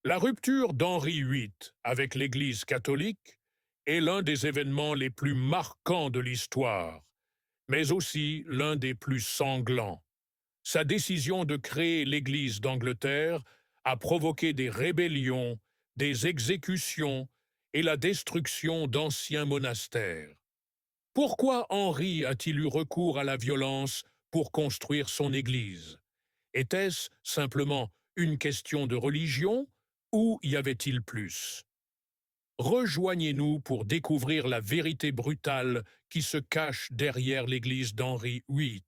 La rupture d'Henri VIII avec l'Église catholique est l'un des événements les plus marquants de l'histoire, mais aussi l'un des plus sanglants. Sa décision de créer l'Église d'Angleterre a provoqué des rébellions, des exécutions et la destruction d'anciens monastères. Pourquoi Henri a-t-il eu recours à la violence pour construire son Église? Était-ce simplement une question de religion ou y avait-il plus? Rejoignez-nous pour découvrir la vérité brutale qui se cache derrière l'Église d'Henri VIII.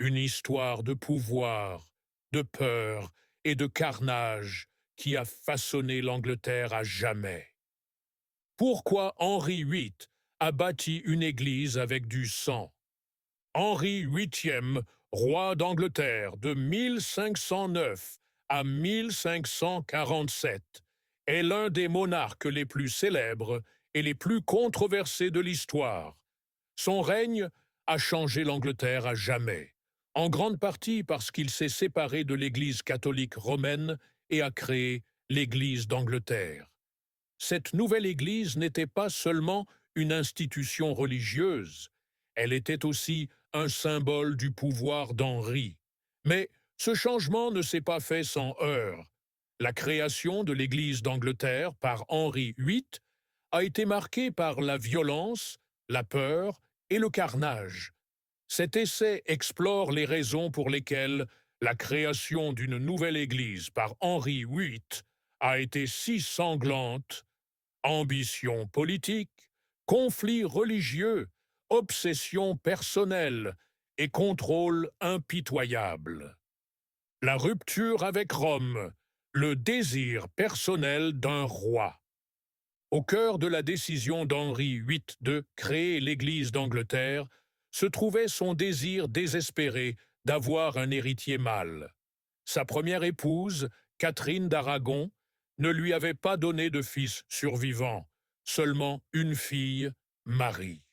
Une histoire de pouvoir, de peur et de carnage qui a façonné l'Angleterre à jamais. Pourquoi Henri VIII a bâti une église avec du sang? Henri VIIIe, roi d'Angleterre de 1509 à 1547, est l'un des monarques les plus célèbres et les plus controversés de l'histoire. Son règne a changé l'Angleterre à jamais, en grande partie parce qu'il s'est séparé de l'Église catholique romaine et a créé l'Église d'Angleterre. Cette nouvelle Église n'était pas seulement une institution religieuse, elle était aussi un symbole du pouvoir d'Henri. Mais ce changement ne s'est pas fait sans heurts. La création de l'Église d'Angleterre par Henri VIII a été marquée par la violence, la peur et le carnage. Cet essai explore les raisons pour lesquelles la création d'une nouvelle Église par Henri VIII a été si sanglante. Ambition politique, conflits religieux, obsession personnelle et contrôle impitoyable. La rupture avec Rome, le désir personnel d'un roi. Au cœur de la décision d'Henri VIII de créer l'Église d'Angleterre se trouvait son désir désespéré d'avoir un héritier mâle. Sa première épouse, Catherine d'Aragon, ne lui avait pas donné de fils survivant, seulement une fille, Marie.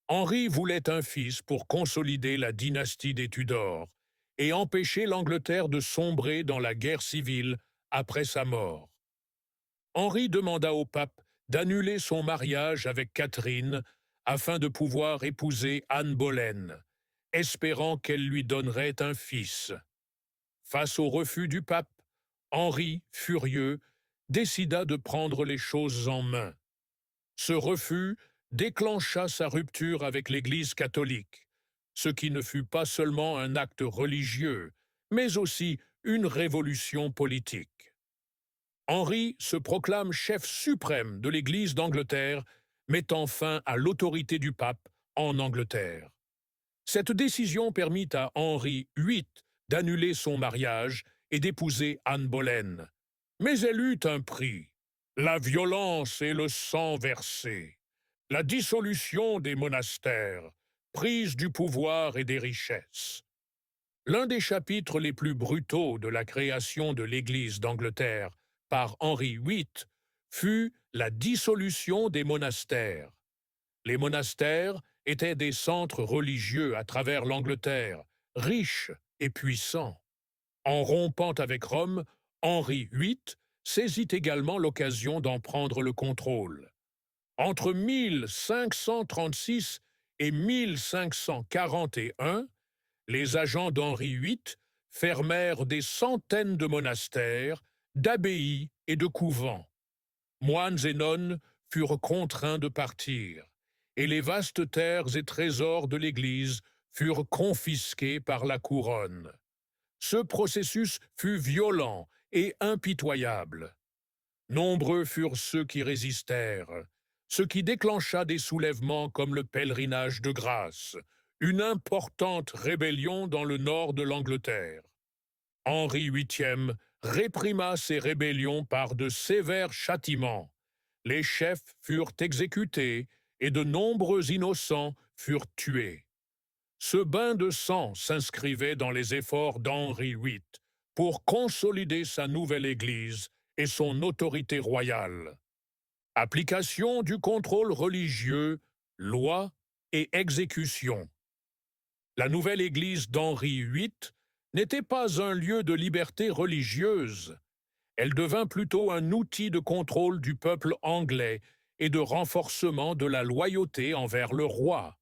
Henri voulait un fils pour consolider la dynastie des Tudors et empêcher l'Angleterre de sombrer dans la guerre civile après sa mort. Henri demanda au pape d'annuler son mariage avec Catherine afin de pouvoir épouser Anne Boleyn, espérant qu'elle lui donnerait un fils. Face au refus du pape, Henri, furieux, décida de prendre les choses en main. Ce refus déclencha sa rupture avec l'Église catholique, ce qui ne fut pas seulement un acte religieux, mais aussi une révolution politique. Henri se proclame chef suprême de l'Église d'Angleterre, mettant fin à l'autorité du pape en Angleterre. Cette décision permit à Henri VIII d'annuler son mariage et d'épouser Anne Boleyn. Mais elle eut un prix: la violence et le sang versé, la dissolution des monastères, prise du pouvoir et des richesses. L'un des chapitres les plus brutaux de la création de l'Église d'Angleterre par Henri VIII fut la dissolution des monastères. Les monastères étaient des centres religieux à travers l'Angleterre, riches et puissants. En rompant avec Rome, Henri VIII saisit également l'occasion d'en prendre le contrôle. Entre 1536 et 1541, les agents d'Henri VIII fermèrent des centaines de monastères, d'abbayes et de couvents. Moines et nonnes furent contraints de partir, et les vastes terres et trésors de l'Église furent confisqués par la couronne. Ce processus fut violent et impitoyable. Nombreux furent ceux qui résistèrent, ce qui déclencha des soulèvements comme le pèlerinage de grâce, une importante rébellion dans le nord de l'Angleterre. Henri VIII réprima ces rébellions par de sévères châtiments. Les chefs furent exécutés et de nombreux innocents furent tués. Ce bain de sang s'inscrivait dans les efforts d'Henri VIII pour consolider sa nouvelle Église et son autorité royale. Application du contrôle religieux, loi et exécution. La nouvelle Église d'Henri VIII n'était pas un lieu de liberté religieuse. Elle devint plutôt un outil de contrôle du peuple anglais et de renforcement de la loyauté envers le roi.